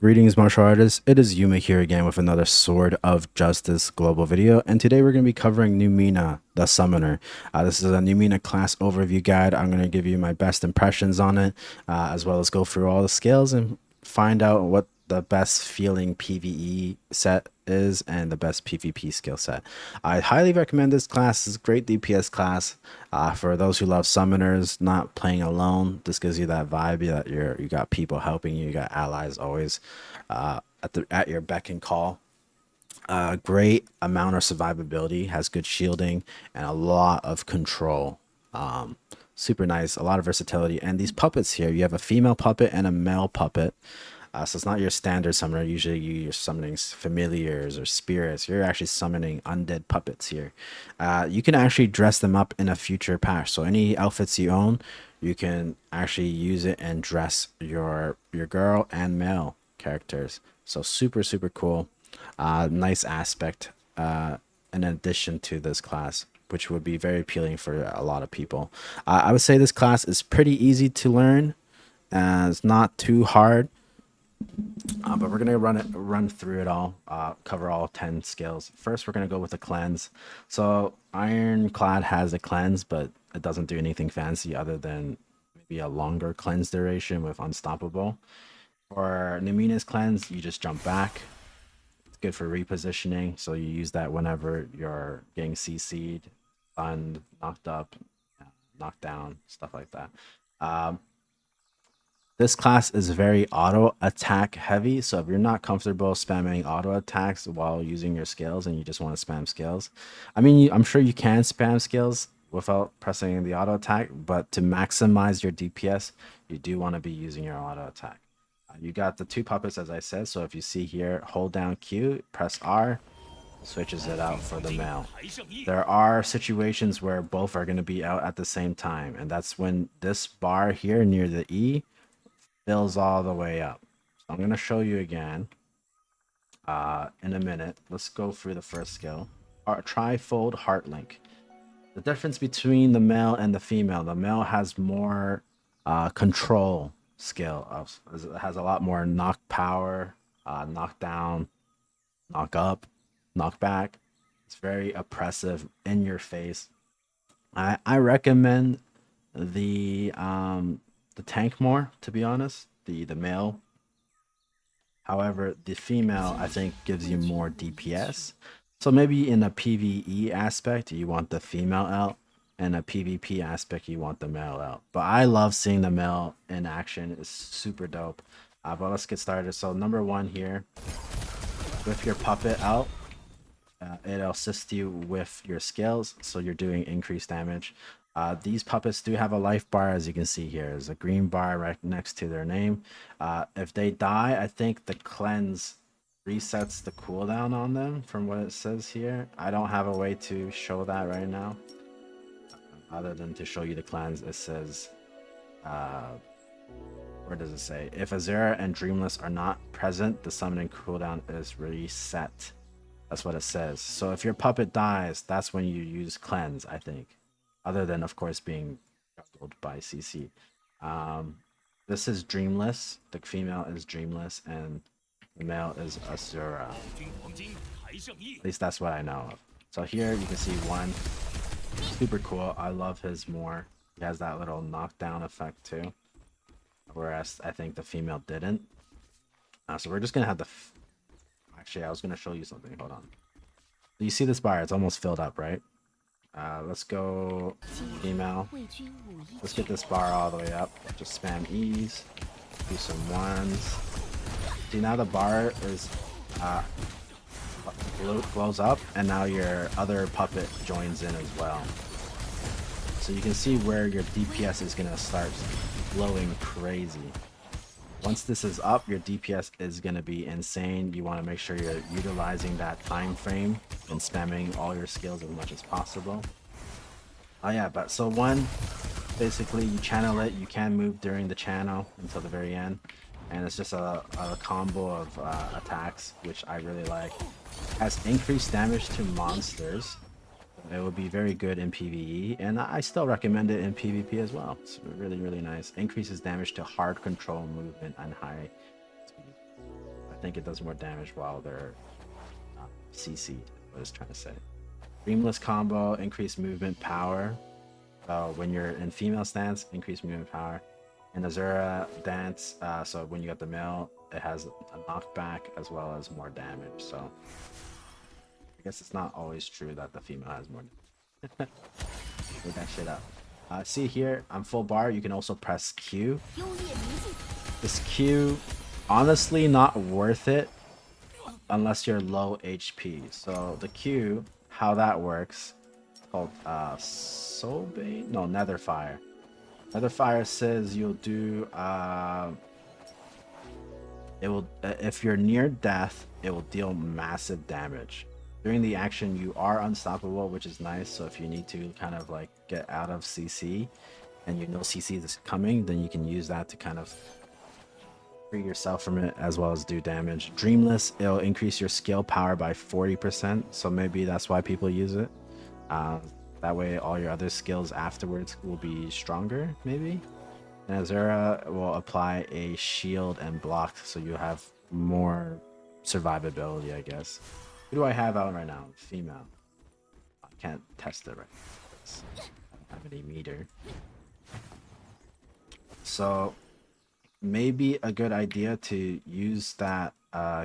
Greetings, martial artists. It is Yuuma here again with another Sword of Justice global video, and today we're going to be covering Numina, the Summoner. This is a Numina class overview guide. I'm going to give you my best impressions on it, as well as go through all the skills and find out what the best feeling PVE set is and the best PvP skill set. I highly recommend this class. It's a great DPS class. For those who love summoners, not playing alone, this gives you that vibe that you got people helping you, you got allies always at your beck and call. Great amount of survivability, has good shielding, and a lot of control. Super nice, a lot of versatility. And these puppets here, you have a female puppet and a male puppet. So it's not your standard summoner. Usually you're summoning familiars or spirits. You're actually summoning undead puppets here. You can actually dress them up in a future patch. So any outfits you own, you can actually use it and dress your girl and male characters. So super cool. Nice aspect in addition to this class, which would be very appealing for a lot of people. I would say this class is pretty easy to learn. It's not too hard, but we're gonna run through it all, cover all 10 skills. First, we're gonna go with the cleanse. So Ironclad has a cleanse, but it doesn't do anything fancy other than maybe a longer cleanse duration with Unstoppable. For Numina's cleanse, you just jump back. It's good for repositioning, so you use that whenever you're getting CC'd, stunned, knocked up, knocked down, stuff like that. Um, This class is very auto attack heavy, so if you're not comfortable spamming auto attacks while using your skills and you just want to spam skills, I mean, I'm sure you can spam skills without pressing the auto attack, but to maximize your DPS, you do want to be using your auto attack. You got the two puppets, as I said, so if you see here, hold down Q, press R, switches it out for the male. There are situations where both are going to be out at the same time, and that's when this bar here near the E fills all the way up. So I'm going to show you again in a minute. Let's go through the first skill. Trifold Heartlink. The difference between the male and the male has more control skill. It has a lot more knock power, knock down, knock up, knock back. It's very oppressive, in your face. I recommend the tank more, to be honest. The male. However, the female I think gives you more DPS. So maybe in a PvE aspect you want the female out, and a PvP aspect you want the male out. But I love seeing the male in action. It's super dope. But let's get started. So number one here, with your puppet out, it'll assist you with your skills, so you're doing increased damage. These puppets do have a life bar, as you can see here. There's a green bar right next to their name. If they die, I think the cleanse resets the cooldown on them from what it says here. I don't have a way to show that right now, other than to show you the cleanse. It says, where does it say? If Asura and Dreamless are not present, the summoning cooldown is reset. That's what it says. So if your puppet dies, that's when you use cleanse, I think. Other than, of course, being juggled by CC. This is Dreamless. The female is Dreamless, and the male is Asura. At least that's what I know of. So here you can see one. Super cool. I love his more. He has that little knockdown effect too. Whereas I think the female didn't. So we're just going to have the... Actually, I was going to show you something. Hold on. You see this bar? It's almost filled up, right? Let's go female. Let's get this bar all the way up. Just spam E's. Do some ones. See, now the bar is glows up, and now your other puppet joins in as well. So you can see where your DPS is going to start glowing crazy. Once this is up, your DPS is going to be insane. You want to make sure you're utilizing that time frame and spamming all your skills as much as possible. Oh yeah, but so one, basically you channel it. You can move during the channel until the very end. And it's just a combo of attacks, which I really like. It has increased damage to monsters. It would be very good in PvE, and I still recommend it in PvP as well. It's really nice. Increases damage to hard control movement and high speed. think it does more damage while they're CC'd. What it's trying to say. Dreamless combo, increased movement power. So when you're in female stance, increased movement power. And Asura dance, so when you got the male, it has a knockback as well as more damage. So I guess it's not always true that the female has more damage. Make that shit up. See here, I'm full bar. You can also press Q. This Q, honestly, not worth it unless you're low HP. So the Q, how that works, called Soulbane? No, Netherfire. Netherfire says you'll do it will if you're near death, it will deal massive damage. During the action, you are unstoppable, which is nice. So if you need to kind of like get out of CC and you know CC is coming, then you can use that to kind of free yourself from it as well as do damage. Dreamless, it'll increase your skill power by 40%. So maybe that's why people use it. That way all your other skills afterwards will be stronger, maybe. And Asura will apply a shield and block, so you have more survivability, I guess. Who do I have out right now? Female. I can't test it right now. I don't have any meter. So maybe a good idea to use that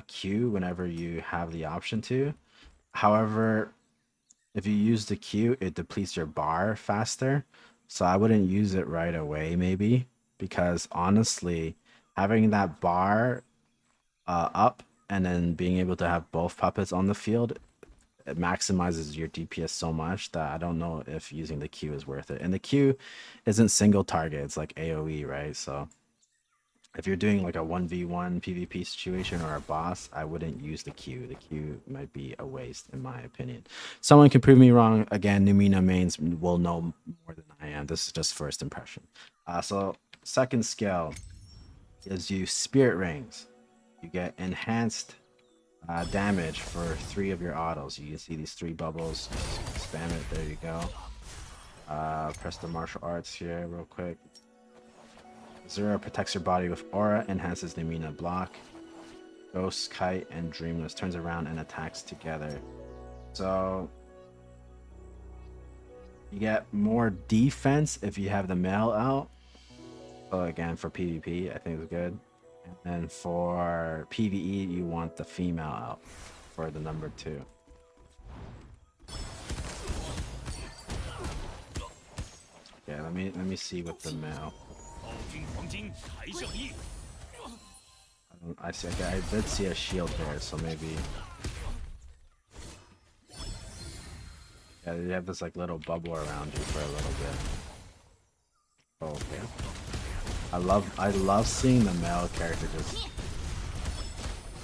Q whenever you have the option to. However, if you use the Q, it depletes your bar faster. So I wouldn't use it right away, maybe, because honestly, having that bar up and then being able to have both puppets on the field, it maximizes your DPS so much that I don't know if using the Q is worth it. And the Q isn't single target, it's like AoE, right? So if you're doing like a 1v1 PvP situation or a boss, I wouldn't use the Q. The Q might be a waste, in my opinion. Someone can prove me wrong. Again, Numina mains will know more than I am. This is just first impression. So second skill is you Spirit Rings. You get enhanced damage for 3 of your autos. You can see these 3 bubbles. Just spam it. There you go. Press the martial arts here real quick. Asura protects your body with aura, enhances Numina block. Ghost, Kite, and Dreamless turns around and attacks together. So you get more defense if you have the male out. So again, for PvP, I think it's good. And then for PvE, you want the female out for the number 2. Okay, let me see with the male. I see. Okay, I did see a shield there, so maybe. Yeah, you have this like little bubble around you for a little bit. Oh, okay. I love seeing the male character just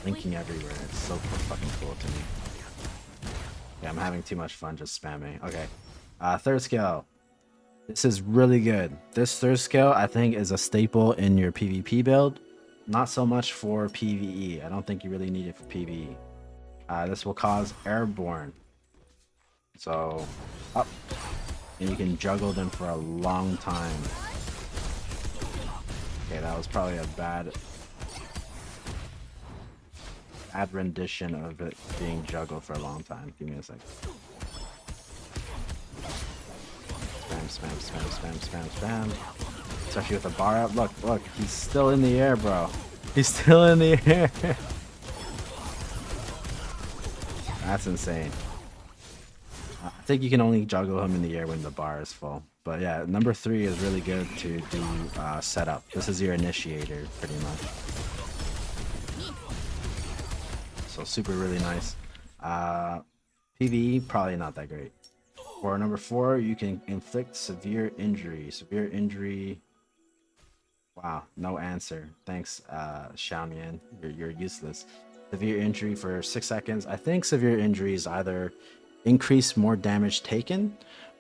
linking everywhere. It's so fucking cool to me. Yeah, I'm having too much fun just spamming. Okay. Third skill. This is really good. This third skill, I think, is a staple in your PvP build. Not so much for PvE. I don't think you really need it for PvE. This will cause airborne. So, up. And you can juggle them for a long time. Okay, that was probably a bad rendition of it being juggled for a long time. Give me a second. Spam, spam, spam, spam, spam, spam. Especially with the bar up. Look, he's still in the air, bro. He's still in the air. That's insane. I think you can only juggle him in the air when the bar is full. But yeah, number 3 is really good to do setup. This is your initiator, pretty much. So super really nice. PvE, probably not that great. For number 4, you can inflict severe injury. Severe injury. Wow, no answer. Thanks, Xiaomian. You're useless. Severe injury for 6 seconds. I think severe injury is either increase more damage taken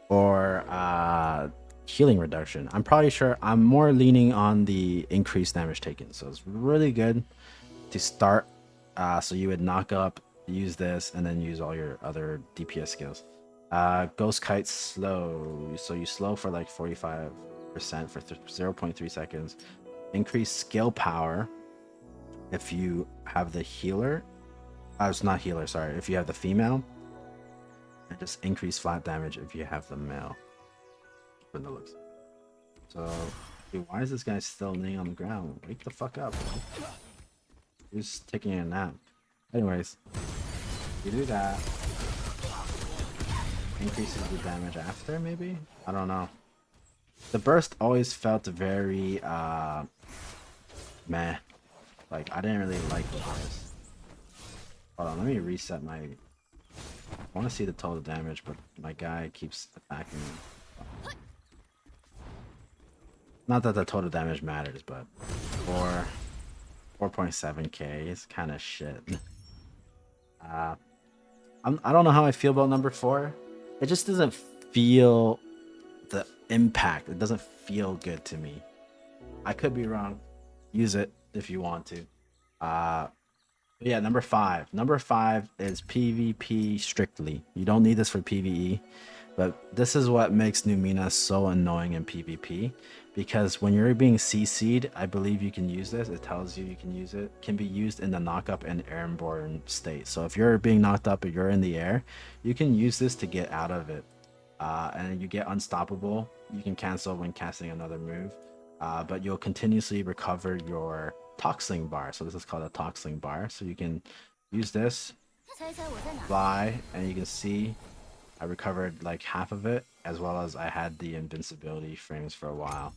or healing reduction. I'm probably sure I'm more leaning on the increased damage taken. So it's really good to start. So you would knock up, use this, and then use all your other DPS skills. Ghost Kite slow. So you slow for like 45% for 0.3 seconds. Increase skill power if you have the healer. It's not healer, sorry. If you have the female, and just increase flat damage if you have the male. From the looks. So, dude, why is this guy still laying on the ground? Wake the fuck up, bro. He's taking a nap. Anyways, you do that. Increases the damage after, maybe? I don't know. The burst always felt very, meh. Like, I didn't really like the burst. Hold on, let me reset my... I want to see the total damage, but my guy keeps attacking me. Not that the total damage matters, but 4.7k is kind of shit. I don't know how I feel about number 4. It just doesn't feel the impact. It doesn't feel good to me. I could be wrong. Use it if you want to. Yeah, number 5. Number 5 is PvP strictly. You don't need this for PvE, but this is what makes Numina so annoying in PvP, because when you're being CC'd, I believe you can use this. It tells you can use it. Can be used in the knock up and airborne state. So if you're being knocked up or you're in the air, you can use this to get out of it. And you get unstoppable. You can cancel when casting another move, but you'll continuously recover your Toxling bar. So this is called a Toxling bar. So you can use this, fly, and you can see I recovered like half of it, as well as I had the invincibility frames for a while.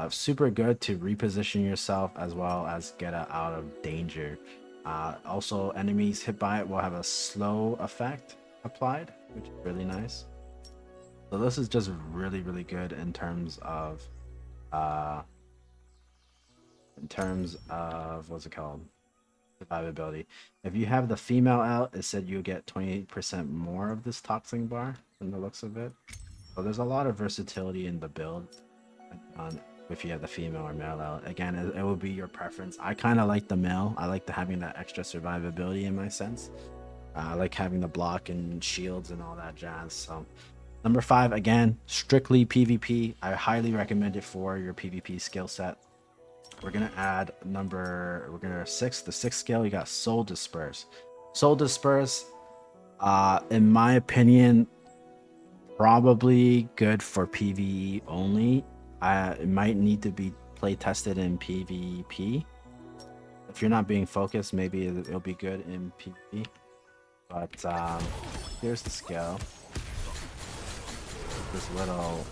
Super good to reposition yourself as well as get out of danger. Also, enemies hit by it will have a slow effect applied, which is really nice. So this is just really, really good in terms of what's it called? Survivability. If you have the female out, it said you get 28% more of this Toxling bar from the looks of it. So there's a lot of versatility in the build on if you have the female or male out. Again, it will be your preference. I kind of like the male. I like having that extra survivability in my sense. I like having the block and shields and all that jazz. So number 5, again, strictly PvP. I highly recommend it for your PvP skill set. We're gonna add we're gonna 6, the 6th skill. You got Soul Disperse. Soul Disperse, in my opinion, probably good for PvE only. It might need to be play tested in PvP. If you're not being focused, maybe it'll be good in PvP. But here's the skill. This little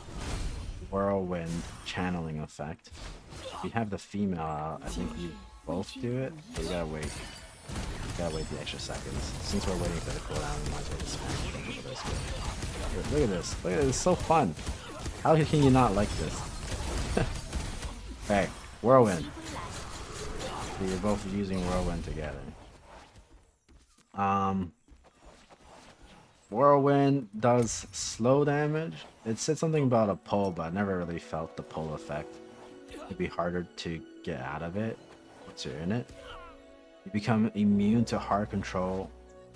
whirlwind channeling effect. If you have the female out, I think you both do it, but you gotta wait. You gotta wait the extra seconds. Since we're waiting for the cooldown, we might as well just spam. Look at this. Look at this. It's so fun. How can you not like this? Hey, whirlwind. So you're both using whirlwind together. Whirlwind does slow damage. It said something about a pull, but I never really felt the pull effect. It'd be harder to get out of it once you're in it. You become immune to hard control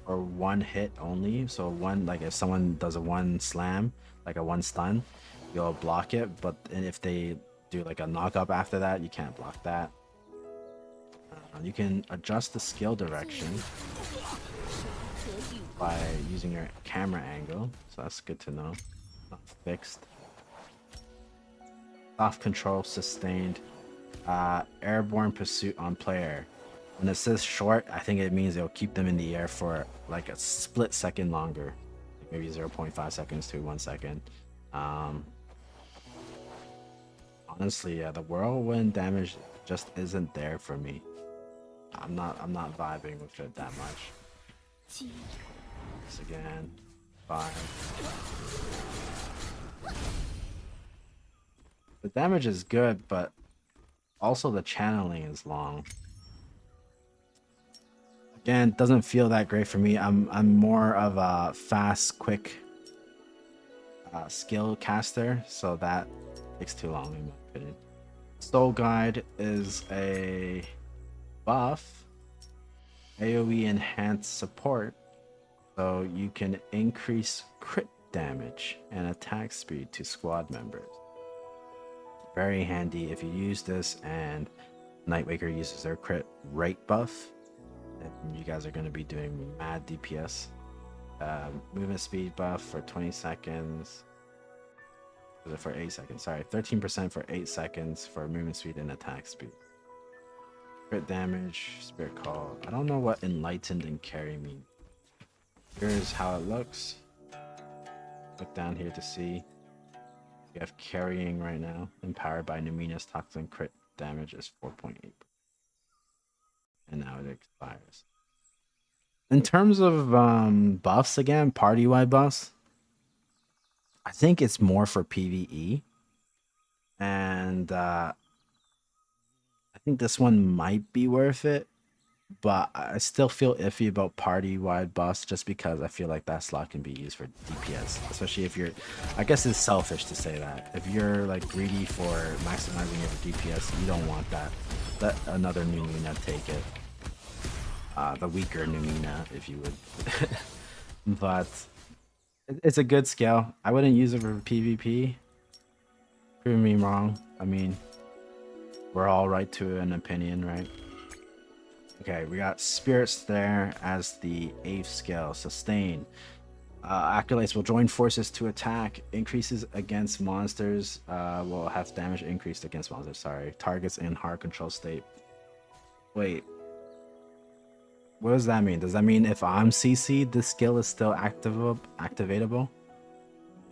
or one hit only. So one, like if someone does a one slam, like a one stun, you'll block it. But if they do like a knock up after that, you can't block that. You can adjust the skill direction by using your camera angle, so that's good to know. Not fixed. Soft control sustained. Airborne pursuit on player. When it says short, I think it means it'll keep them in the air for like a split second longer, like maybe 0.5 seconds to 1 second. Honestly, yeah, the whirlwind damage just isn't there for me. I'm not vibing with it that much. This again, 5. The damage is good, but also the channeling is long. Again, doesn't feel that great for me. I'm more of a fast, quick skill caster, so that takes too long in my opinion. Soul Guide is a buff, AoE enhanced support, so you can increase crit damage and attack speed to squad members. Very handy if you use this and Nightwaker uses their crit rate buff, and you guys are going to be doing mad DPS. Movement speed buff for 20 seconds. Was it for 8 seconds? Sorry, 13% for 8 seconds for movement speed and attack speed. Crit damage, spirit call. I don't know what enlightened and carry mean. Here's how it looks. Look down here to see. We have carrying right now. Empowered by Numina's Toxling, crit damage is 4.8. And now it expires. In terms of buffs again, party-wide buffs, I think it's more for PvE. And I think this one might be worth it. But I still feel iffy about party-wide buffs just because I feel like that slot can be used for DPS. Especially if you're... I guess it's selfish to say that. If you're like greedy for maximizing your DPS, you don't want that. Let another Numina take it. The weaker Numina, if you would. But it's a good skill. I wouldn't use it for PvP. Prove me wrong. I mean, we're all right to an opinion, right? Okay, we got Spirits there as the 8th skill. Sustain. Acolytes will join forces to attack. Increases against monsters. Will have damage increased against monsters. Sorry. Targets in hard control state. Wait. What does that mean? Does that mean if I'm CC'd, this skill is still activatable?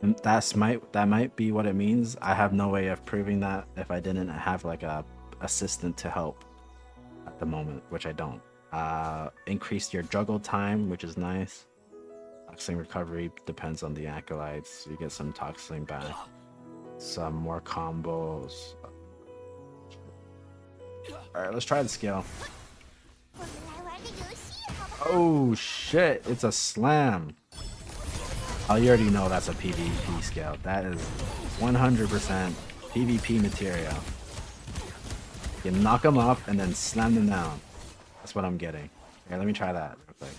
And that might be what it means. I have no way of proving that if I didn't have like a assistant to help at the moment, which I don't. Increase your juggle time, which is nice. Toxling recovery depends on the acolytes. You get some Toxling back. Some more combos. Alright, let's try the skill. Oh shit, it's a slam. Oh, you already know that's a PvP skill. That is 100% PvP material. You knock them up and then slam them down. That's what I'm getting. Okay, let me try that real quick.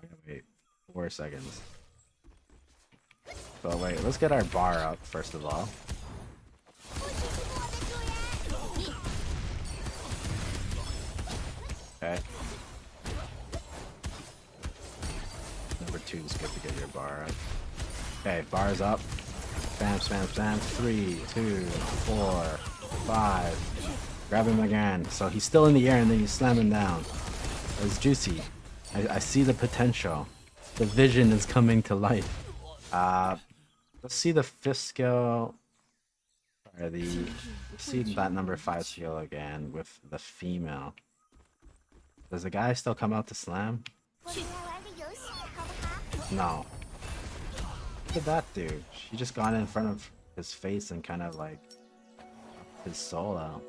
Okay, wait, 4 seconds. So wait, let's get our bar up first of all. Okay. Number 2 is good to get your bar up. Okay, bar's up. Spam, spam, spam. 3, 2, 4, 5. Grab him again. So he's still in the air and then you slam him down. It's juicy. I see the potential. The vision is coming to life. Let's see the 5th skill. Or let's see that number 5 skill again with the female. Does the guy still come out to slam? No. Look at that dude. She just got in front of his face and kind of like his soul out.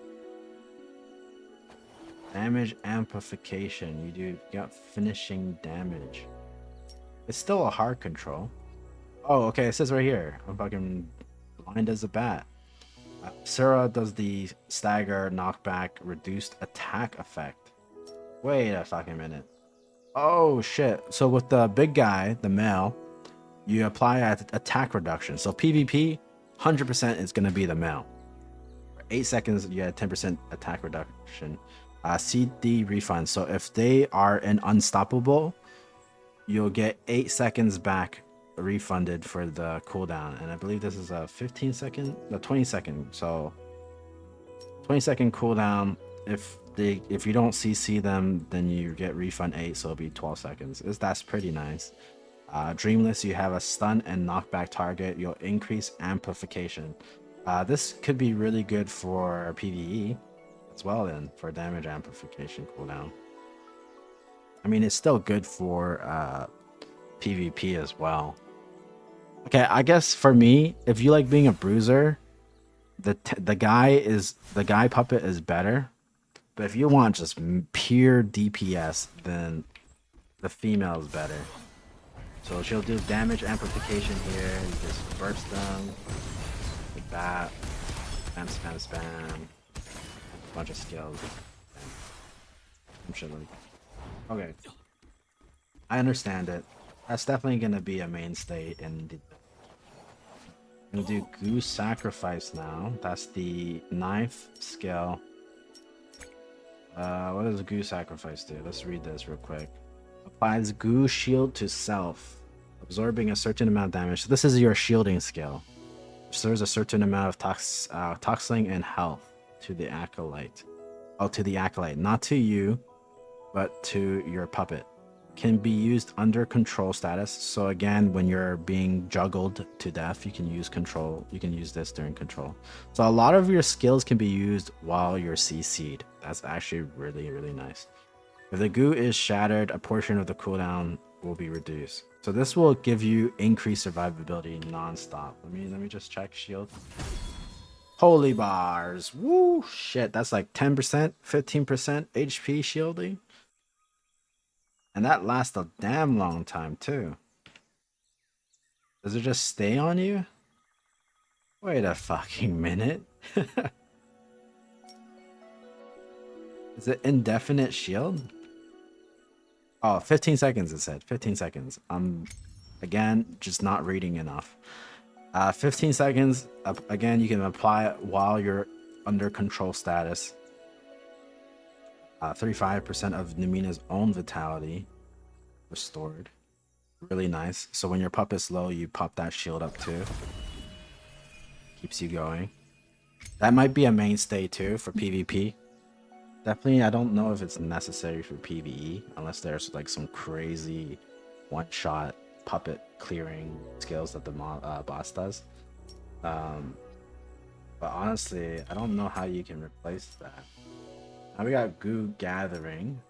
Damage amplification. You got finishing damage. It's still a hard control. Oh, okay. It says right here. I'm fucking blind as a bat. Asura does the stagger, knockback, reduced attack effect. Wait a fucking minute. Oh shit. So with the big guy, the male, you apply attack reduction. So PvP, 100% is going to be the male. For 8 seconds, you get 10% attack reduction. CD refund. So if they are an unstoppable, you'll get 8 seconds back refunded for the cooldown. And I believe this is a 15 second, no, 20 second. So 20-second cooldown. If you don't CC them, then you get refund 8, so it'll be 12 seconds. That's pretty nice. Dreamless, you have a stun and knockback target. You'll increase amplification. This could be really good for PvE as well, then, for damage amplification cooldown. I mean, it's still good for PvP as well. Okay, I guess for me, if you like being a bruiser, the guy puppet is better. But if you want just pure DPS, then the female is better. So she'll do damage amplification here. You just burst them like that. Spam, spam, spam. A bunch of skills. Some shit like that. Okay. I understand it. That's definitely gonna be a mainstay in I'm gonna do Goo Sacrifice now. That's the 9th skill. What does Goo Sacrifice do? Let's read this real quick. Applies Goo Shield to self, absorbing a certain amount of damage. So this is your shielding skill. Restores a certain amount of Toxling and health to the Acolyte. Oh, to the Acolyte. Not to you, but to your puppet. Can be used under control status. So again, when you're being juggled to death, you can use control. You can use this during control. So a lot of your skills can be used while you're CC'd. That's actually really, really nice. If the goo is shattered, a portion of the cooldown will be reduced. So this will give you increased survivability non-stop. Let me just check shield. Holy bars. Woo, shit. That's like 10%, 15% HP shielding. And that lasts a damn long time too. Does it just stay on you? Wait a fucking minute. Is it indefinite shield? Oh, 15 seconds it said. 15 seconds. I'm, again, just not reading enough. 15 seconds. Again, you can apply it while you're under control status. 35% of Numina's own vitality restored. Really nice. So when your puppet's low, you pop that shield up too. Keeps you going. That might be a mainstay too for PvP. Definitely, I don't know if it's necessary for PvE unless there's like some crazy one-shot puppet clearing skills that the boss does. But honestly, I don't know how you can replace that. Now we got Goo Gathering.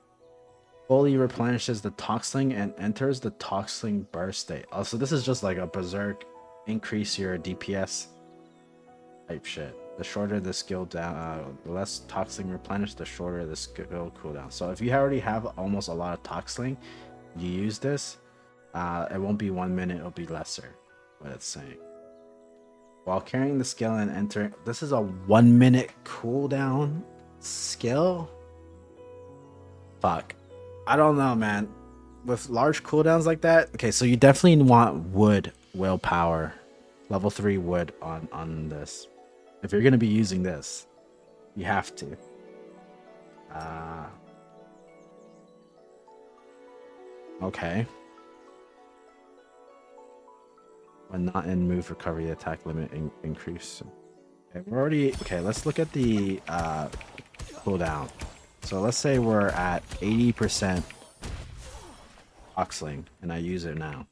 Fully replenishes the Toxling and enters the Toxling burst state. Also, this is just like a berserk, increase your DPS type shit. The shorter the skill down, the less Toxling replenish, the shorter the skill cooldown. So if you already have almost a lot of Toxling, you use this, it won't be 1 minute, it'll be lesser, what it's saying. While carrying the skill and entering, this is a 1 minute cooldown skill? Fuck. I don't know, man. With large cooldowns like that, okay, so you definitely want wood willpower, level 3 wood on this. If you're gonna be using this, you have to. Okay. When not in move recovery, the attack limit increase. Okay, we're already okay. Let's look at the cooldown. So let's say we're at 80% Toxling, and I use it now.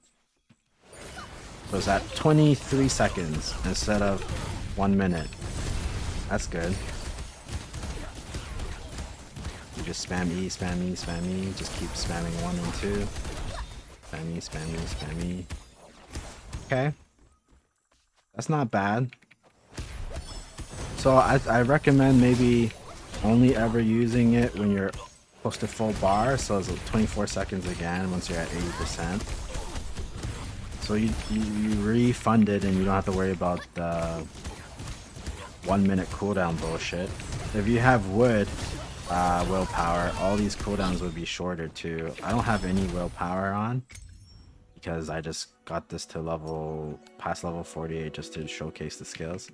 So it's at 23 seconds instead of 1 minute. That's good. You just spam E, spam E, spam E. Just keep spamming 1 and 2. Spam E, spam E, spam E. Okay. That's not bad. So I recommend maybe only ever using it when you're close to full bar. So it's 24 seconds again once you're at 80%. So you refund it and you don't have to worry about the 1 minute cooldown bullshit. If you have wood willpower, all these cooldowns would be shorter too. I don't have any willpower on because I just got this to past level 48 just to showcase the skills.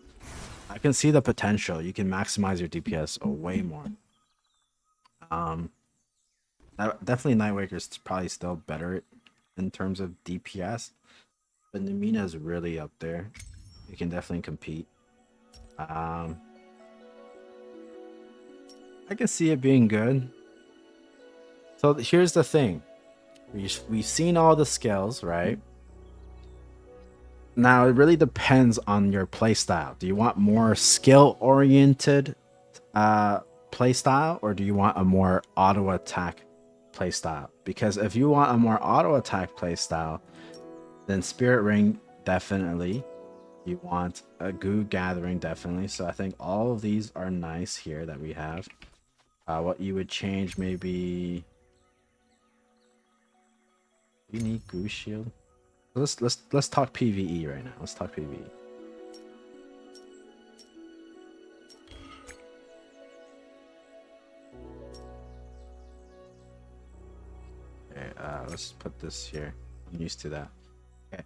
I can see the potential. You can maximize your DPS way more. Definitely Nightwaker's probably still better in terms of DPS, but Numina is really up there. You can definitely compete. I can see it being good. So here's the thing. We've seen all the skills, right? Now it really depends on your playstyle. Do you want more skill-oriented playstyle, or do you want a more auto-attack playstyle? Because if you want a more auto-attack playstyle, then Spirit Ring definitely. You want a Goo Gathering definitely. So I think all of these are nice here that we have. What you would change maybe. You need Goo Shield. Let's talk PVE right now. Let's talk PVE. Okay, let's put this here. I'm used to that. Okay.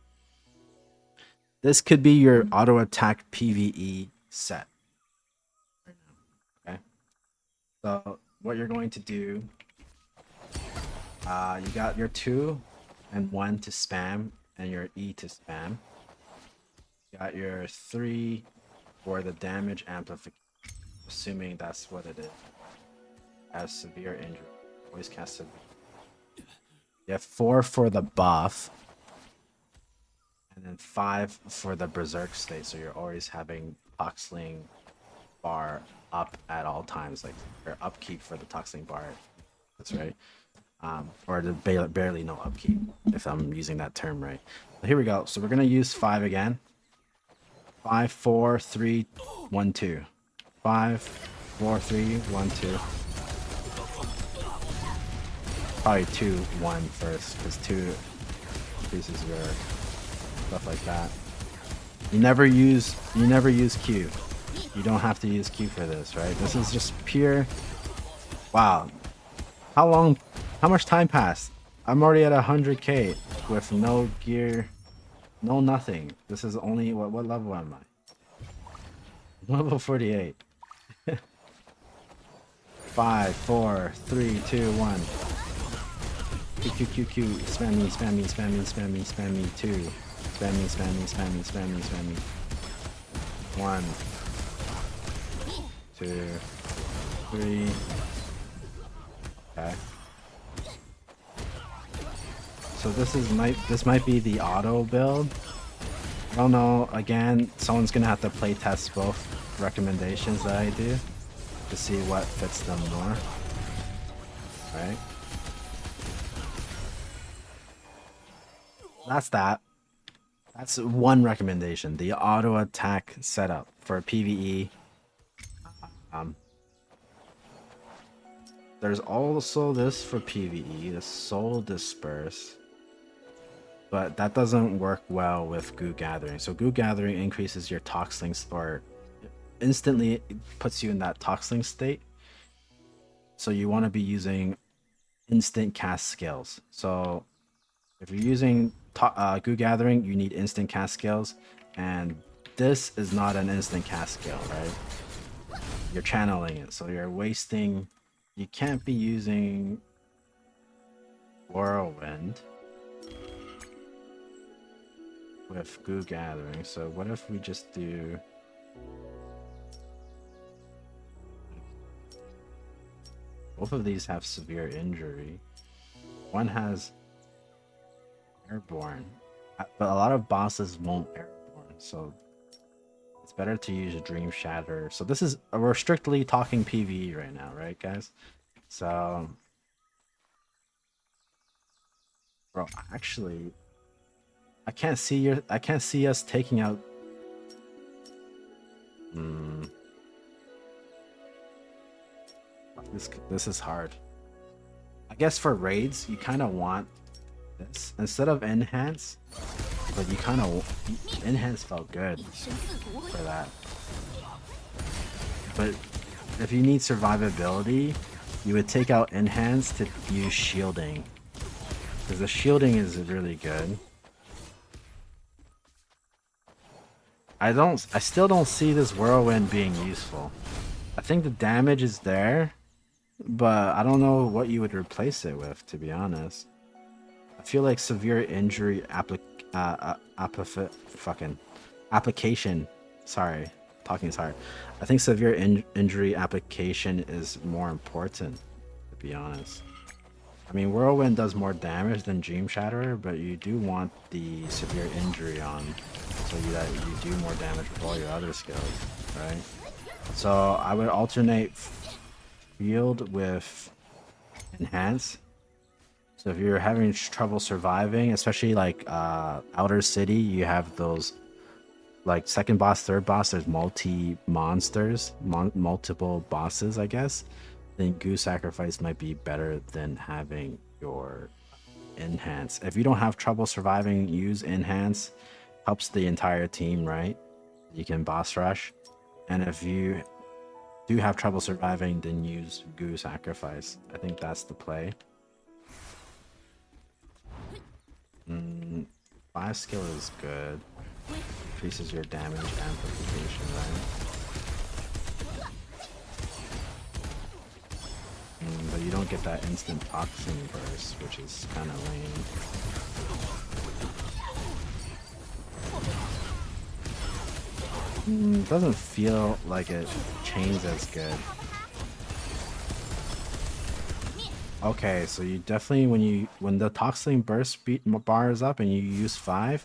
This could be your auto attack PVE set. Okay. So what you're going to do, you got your 2 and 1 to spam and your E to spam. You got your 3 for the damage amplification, assuming that's what it is. Has severe injury. Always cast severe. You have 4 for the buff. And then 5 for the berserk state, so you're always having Toxling bar up at all times, like your upkeep for the Toxling bar. That's right. Or the barely no upkeep, if I'm using that term right. So here we go. So we're gonna use 5 again. 5, 4, 3, 1, 2. 5, 4, 3, 1, 2. Probably 2, 1 first, because 2 increases your stuff like that. You never use Q. You don't have to use Q for this, right? This is just pure. Wow. How much time passed? I'm already at 100k with no gear, no nothing. This is only what level am I? Level 48. 5, 4, 3, 2, 1. Q. Spam me. 2. Spam me. 1, 2, 3. Okay. So this might be the auto build. I don't know. Again, someone's gonna have to play test both recommendations that I do to see what fits them more. Right? That's that. That's one recommendation. The auto attack setup for PvE. There's also this for PvE, the Soul Disperse. But that doesn't work well with Goo Gathering. So Goo Gathering increases your Toxling, or instantly puts you in that Toxling state. So you want to be using instant cast skills. So if you're using Goo Gathering, you need instant cast skills, and this is not an instant cast skill, right? You're channeling it, so you're wasting. You can't be using Whirlwind with Goo Gathering. So what if we just do? Both of these have severe injury. One has airborne, but a lot of bosses won't airborne, so it's better to use a Dream Shatterer. So this is, we're strictly talking PvE right now, right guys? So bro, actually I can't see us taking out this is hard. I guess for raids you kind of want this instead of enhance, but you kind of enhance felt good for that. But if you need survivability, you would take out enhance to use shielding, because the shielding is really good. I still don't see this whirlwind being useful. I think the damage is there, but I don't know what you would replace it with, to be honest. I feel like severe injury application. Sorry, talking is hard. I think severe injury application is more important, to be honest. I mean, Whirlwind does more damage than Dream Shatterer, but you do want the severe injury on, so that you do more damage with all your other skills, right? So I would alternate field with enhance. So if you're having trouble surviving, especially like Outer City, you have those like second boss, third boss, there's multiple bosses, I guess. Then Goo Sacrifice might be better than having your enhance. If you don't have trouble surviving, use enhance. Helps the entire team, right? You can boss rush. And if you do have trouble surviving, then use Goo Sacrifice. I think that's the play. 5 skill is good. increases your damage amplification, right? But you don't get that instant Toxling burst, which is kind of lame. Doesn't feel like it chains as good. Okay, so you definitely when the Toxling burst bar is up and you use 5,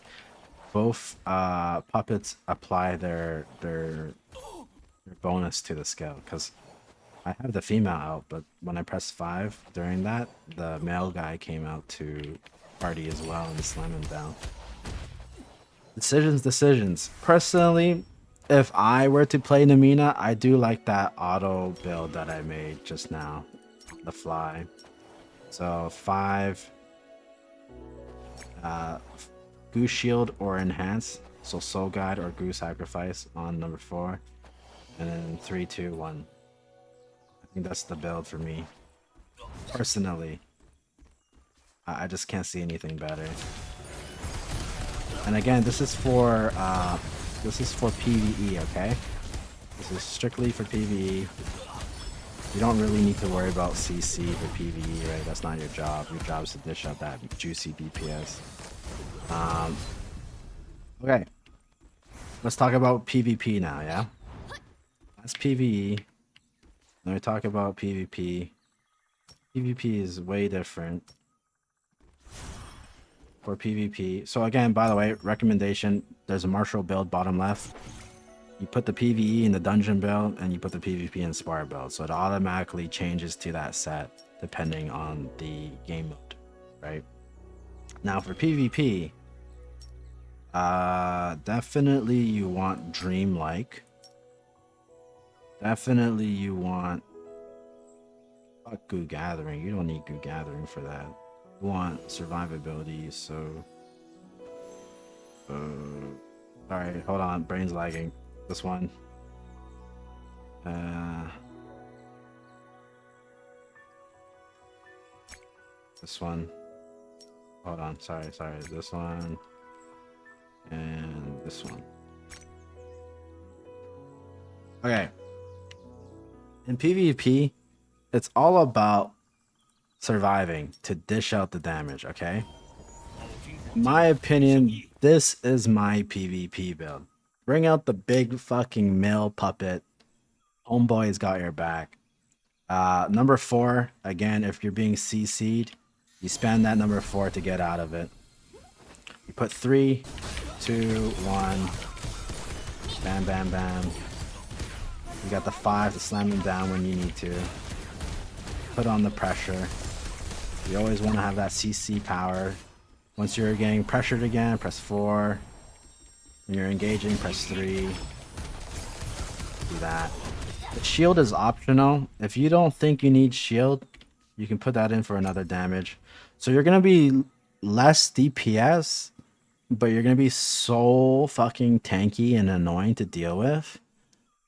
both puppets apply their bonus to the skill. Because I have the female out, but when I pressed 5 during that, the male guy came out to party as well and slam him down. Decisions. Personally, if I were to play Numina, I do like that auto build that I made just now on the fly. So 5 Goose Shield or Enhance, so Soul Guide or Goose Sacrifice on number 4, and then 3, 2, 1. I think that's the build for me. Personally, I just can't see anything better. And again, this is for PVE, okay? This is strictly for PVE. You don't really need to worry about CC for PVE, right? That's not your job. Your job is to dish out that juicy DPS. Okay. Let's talk about PvP now, yeah? That's PVE. Then we talk about PvP. PvP is way different for PvP. So again, by the way, recommendation, there's a martial build bottom left. You put the PvE in the dungeon build and you put the PvP in Spar build. So it automatically changes to that set depending on the game mode, right? Now for PvP, definitely you want Dreamlike. Definitely you want... Fuck Goo Gathering. You don't need Goo Gathering for that. You want survivability, so... Sorry, hold on. Brain's lagging. This one. This one. Hold on. Sorry. This one. And this one. Okay. In PvP, it's all about surviving to dish out the damage, okay? In my opinion, this is my PvP build. Bring out the big fucking male puppet. Homeboy's got your back. Number 4, again, if you're being CC'd, you spam that number 4 to get out of it. You put 3, 2, 1. Bam, bam, bam. You got the 5 to slam them down when you need to. Put on the pressure. You always want to have that CC power. Once you're getting pressured again, press 4. When you're engaging, press 3. Do that. The shield is optional. If you don't think you need shield, you can put that in for another damage. So you're going to be less DPS, but you're going to be so fucking tanky and annoying to deal with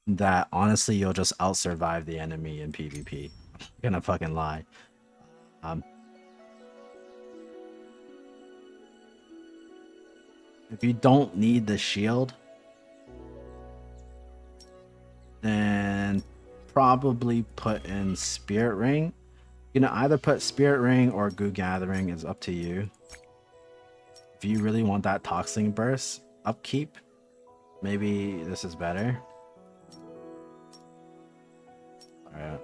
that honestly you'll just out-survive the enemy in PvP. I'm gonna fucking lie. If you don't need the shield, then probably put in Spirit Ring. You know, either put Spirit Ring or Goo Gathering, is up to you. If you really want that Toxling burst upkeep, maybe this is better. Alright,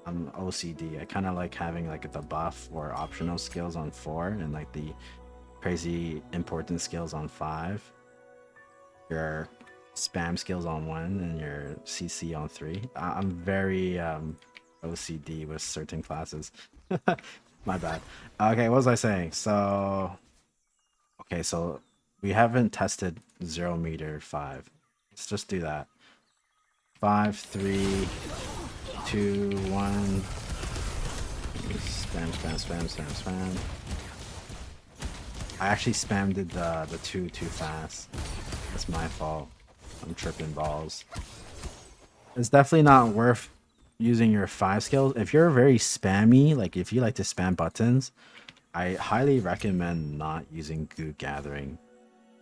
I'm OCD. I kind of like having like the buff or optional skills on 4 and like the crazy important skills on 5. Your spam skills on 1 and your CC on 3. I'm very OCD with certain classes. My bad. Okay, what was I saying? So, okay, so we haven't tested 0 meter 5. Let's just do that. 5, 3, 2, 1. Spam. I actually spammed the 2 too fast. That's my fault. I'm tripping balls. It's definitely not worth using your 5 skills. If you're very spammy, like if you like to spam buttons, I highly recommend not using Goo Gathering.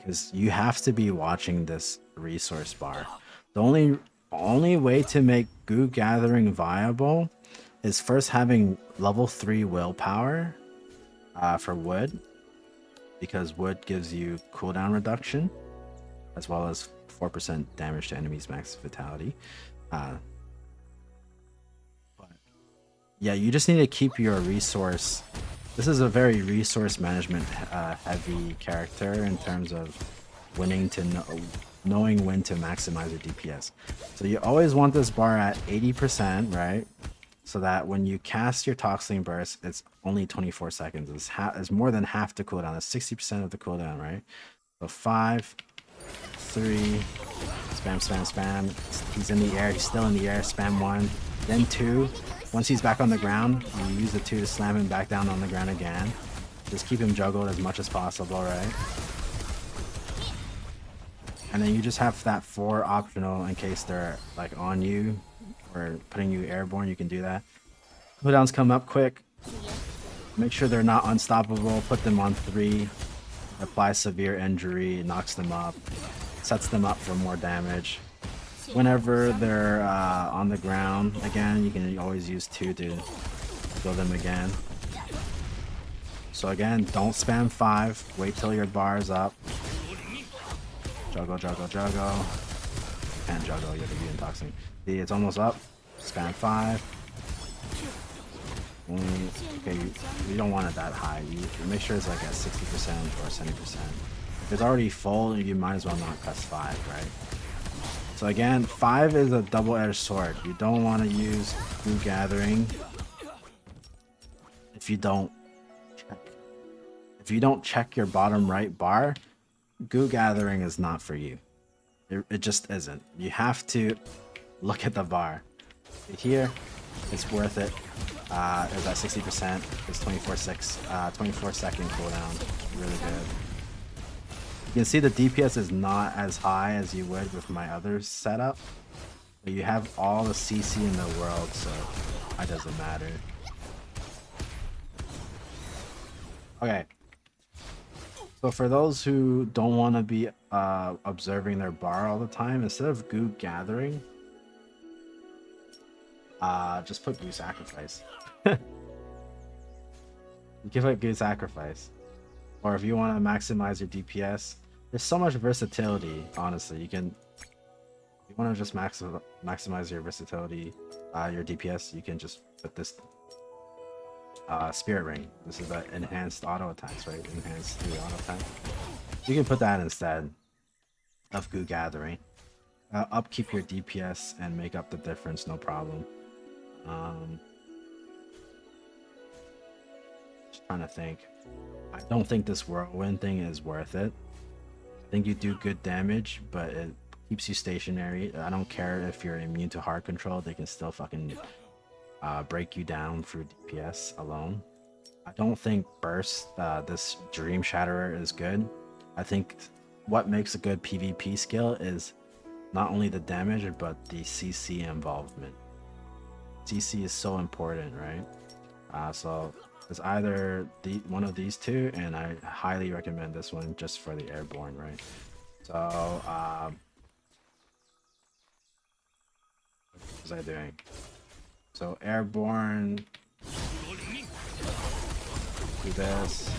because you have to be watching this resource bar. The only way to make goo gathering viable is first having level 3 willpower for wood, because wood gives you cooldown reduction as well as 4% damage to enemies max vitality. But yeah, you just need to keep your resource. This is a very resource management heavy character in terms of knowing when to maximize your DPS. So you always want this bar at 80%, right? So that when you cast your Toxling burst, it's only 24 seconds. It's more than half the cooldown. It's 60% of the cooldown, right? So 5, 3, spam, spam, spam. He's in the air. He's still in the air. Spam 1, then 2. Once he's back on the ground, you use the 2 to slam him back down on the ground again. Just keep him juggled as much as possible, right? And then you just have that 4 optional in case they're like on you or putting you airborne. You can do that. Cooldowns come up quick. Make sure they're not unstoppable. Put them on 3. Apply severe injury. Knocks them up. Sets them up for more damage. Whenever they're on the ground again, you can always use 2 to kill them again. So again, don't spam 5. Wait till your bar is up. Juggle, juggle, juggle. Can't juggle, you have to be in Toxling. See, it's almost up. Spam 5. Okay, you don't want it that high. You make sure it's like at 60% or 70%. If it's already full, you might as well not press 5, right? So again, 5 is a double-edged sword. You don't want to use goo gathering if you don't check your bottom right bar. Goo gathering is not for you. It just isn't. You have to look at the bar. Here, it's worth it. It's at 60%. It's 24 second cooldown. Really good. You can see the DPS is not as high as you would with my other setup. But you have all the CC in the world, so it doesn't matter. Okay. So for those who don't want to be observing their bar all the time, instead of goo gathering, just put goo sacrifice. You can put goo sacrifice. Or if you want to maximize your DPS, there's so much versatility, honestly. If you want to just maximize your versatility, your DPS, you can just put this Spirit Ring. This is the enhanced auto attacks, right? Enhanced 3 auto attack. You can put that instead of goo gathering. Upkeep your DPS and make up the difference, no problem. Just trying to think. I don't think this whirlwind thing is worth it. I think you do good damage, but it keeps you stationary. I don't care if you're immune to hard control, they can still fucking break you down through DPS alone. I don't think burst, this Dream Shatterer is good. I think what makes a good PvP skill is not only the damage, but the CC involvement. CC is so important, right? So it's either one of these two, and I highly recommend this one just for the airborne, right? So, what was I doing? So airborne, do this.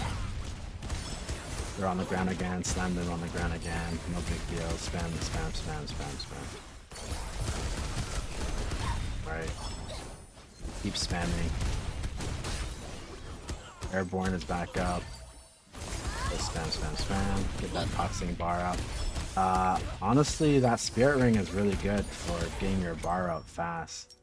They're on the ground again, slam them on the ground again, no big deal. Spam, spam, spam, spam, spam. Right. Keep spamming. Airborne is back up. Just spam, spam, spam. Get that Toxling bar up. Honestly, that Spirit Ring is really good for getting your bar up fast.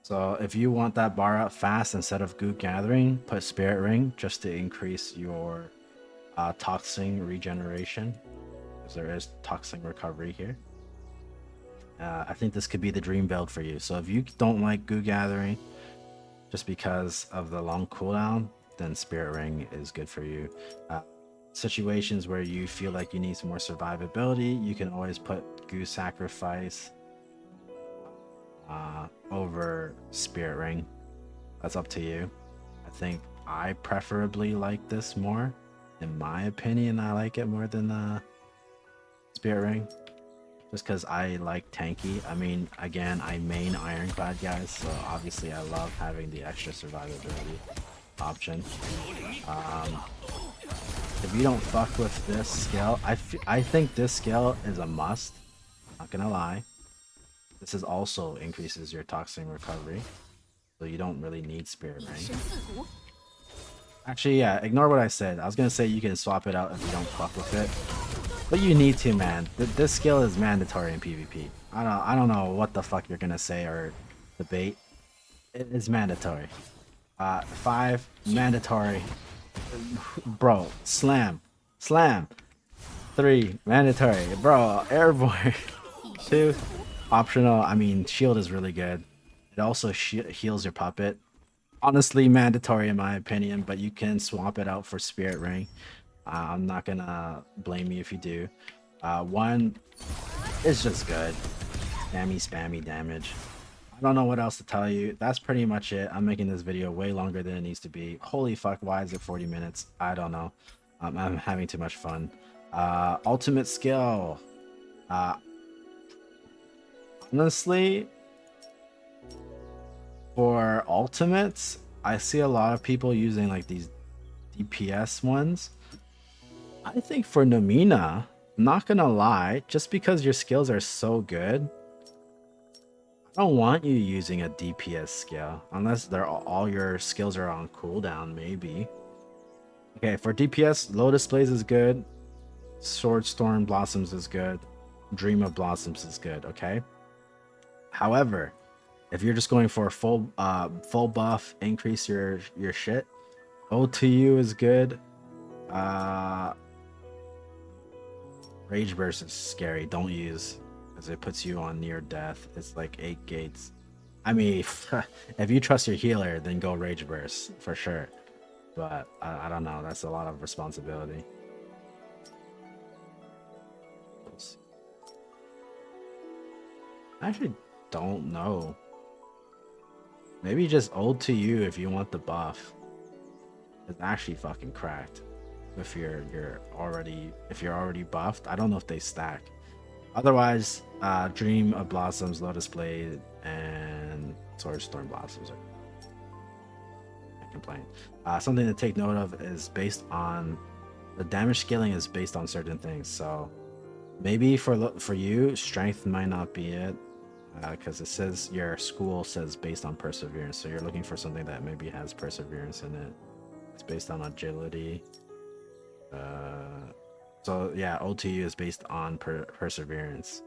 So if you want that bar up fast instead of goo gathering, put Spirit Ring just to increase your Toxling regeneration, because there is Toxling recovery here. I think this could be the dream build for you. So if you don't like goo gathering just because of the long cooldown, then Spirit Ring is good for you. Situations where you feel like you need some more survivability, you can always put goo sacrifice over Spirit Ring. That's up to you. I think I preferably like this more. In my opinion, I like it more than Spirit Ring, just because I like tanky. I mean, again, I main Ironclad guys, so obviously I love having the extra survivability option. If you don't fuck with this skill, I think this skill is a must. Not gonna lie. This is also increases your Toxling recovery, so you don't really need Spirit Ring. Actually, yeah, ignore what I said. I was gonna say you can swap it out if you don't fuck with it, but you need to, man. This skill is mandatory in PvP. I don't know what the fuck you're gonna say or debate. It is mandatory. 5 mandatory. Bro, slam, slam. 3 mandatory, bro. Airborne. 2 optional. I mean, shield is really good. It also heals your puppet. Honestly, mandatory in my opinion, but you can swap it out for Spirit Ring. I'm not gonna blame you if you do. 1 is just good. Spammy damage. I don't know what else to tell you. That's pretty much it. I'm making this video way longer than it needs to be. Holy fuck, why is it 40 minutes? I don't know. I'm having too much fun. Ultimate skill. Honestly, for ultimates, I see a lot of people using like these DPS ones. I think for Numina, not gonna lie, just because your skills are so good, I don't want you using a DPS skill unless they're all your skills are on cooldown, maybe. Okay, for DPS, Lotus Blaze is good, Sword Storm Blossoms is good, Dream of Blossoms is good, okay? However, if you're just going for a full buff, increase your shit, O2U is good. Rage Burst is scary, don't use, because it puts you on near death. It's like 8 gates. I mean, if you trust your healer, then go Rage Burst for sure. But I don't know, that's a lot of responsibility. I actually don't know. Maybe just ult to you if you want the buff. It's actually fucking cracked. If you're already buffed, I don't know if they stack. Otherwise, Dream of Blossoms, Lotus Blade, and Sword Storm Blossoms are. Can't complain. Something to take note of is based on the damage scaling is based on certain things. So maybe for you, strength might not be it, because it says your school says based on perseverance. So you're looking for something that maybe has perseverance in it. It's based on agility. So yeah, OTU is based on perseverance.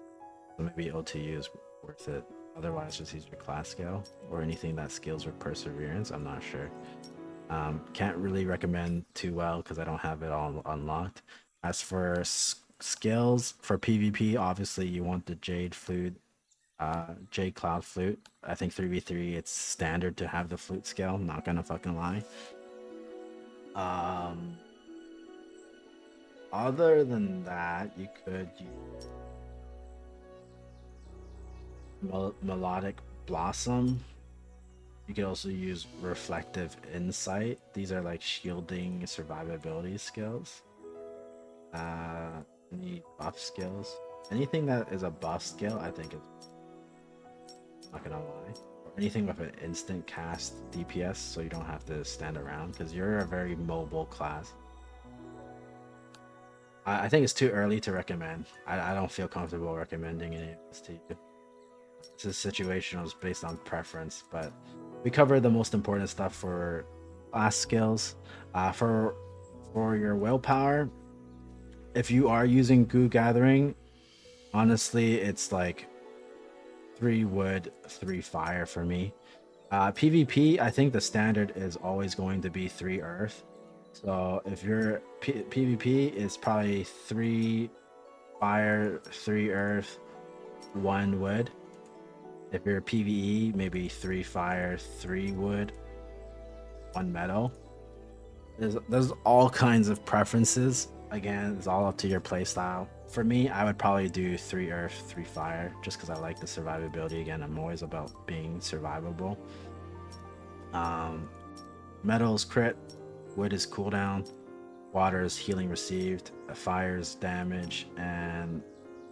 So maybe OTU is worth it. Otherwise, just use your class scale or anything that scales with perseverance. I'm not sure. Can't really recommend too well because I don't have it all unlocked. As for skills for PvP, obviously you want the Jade Flute, Jade Cloud Flute. I think 3v3 it's standard to have the flute skill. Not gonna fucking lie. Other than that, you could use Melodic Blossom. You could also use Reflective Insight. These are like shielding survivability skills. Any buff skills. Anything that is a buff skill, I think is not gonna lie. Or anything with an instant cast DPS, so you don't have to stand around, because you're a very mobile class. I think it's too early to recommend. I don't feel comfortable recommending any of this to you. This is situational, it's based on preference, but we covered the most important stuff for class skills. For your willpower, if you are using goo gathering, honestly, it's like 3 wood, 3 fire for me. PvP, I think the standard is always going to be 3 earth. So if your PvP is probably 3 fire, 3 earth, 1 wood. If you're PvE, maybe 3 fire, 3 wood, 1 metal. There's all kinds of preferences. Again, it's all up to your playstyle. For me, I would probably do 3 earth, 3 fire, just because I like the survivability. Again, I'm always about being survivable. Metals crit, wood is cooldown, water is healing received, fire is damage, and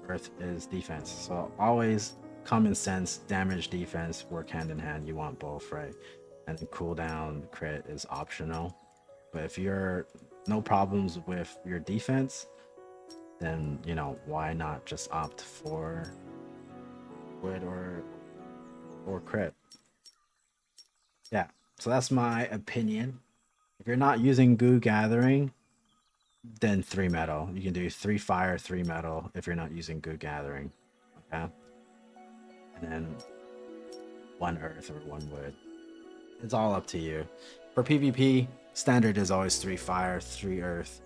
earth is defense. So always common sense, damage, defense work hand in hand. You want both, right? And then cooldown crit is optional. But if you're no problems with your defense, then you know why not just opt for wood or crit. Yeah. So that's my opinion. If you're not using goo gathering, then 3 metal. You can do 3 fire, 3 metal if you're not using goo gathering. Okay. And then 1 earth or 1 wood. It's all up to you. For PvP, standard is always 3 fire, 3 earth,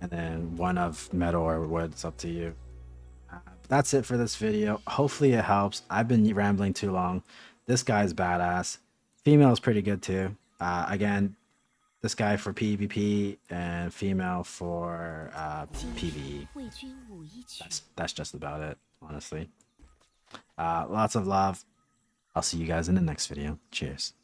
and then 1 of metal or wood. It's up to you. That's it for this video. Hopefully it helps. I've been rambling too long. This guy's badass. Female is pretty good too. Again, this guy for PvP and female for PvE. That's just about it, honestly. Lots of love. I'll see you guys in the next video. Cheers.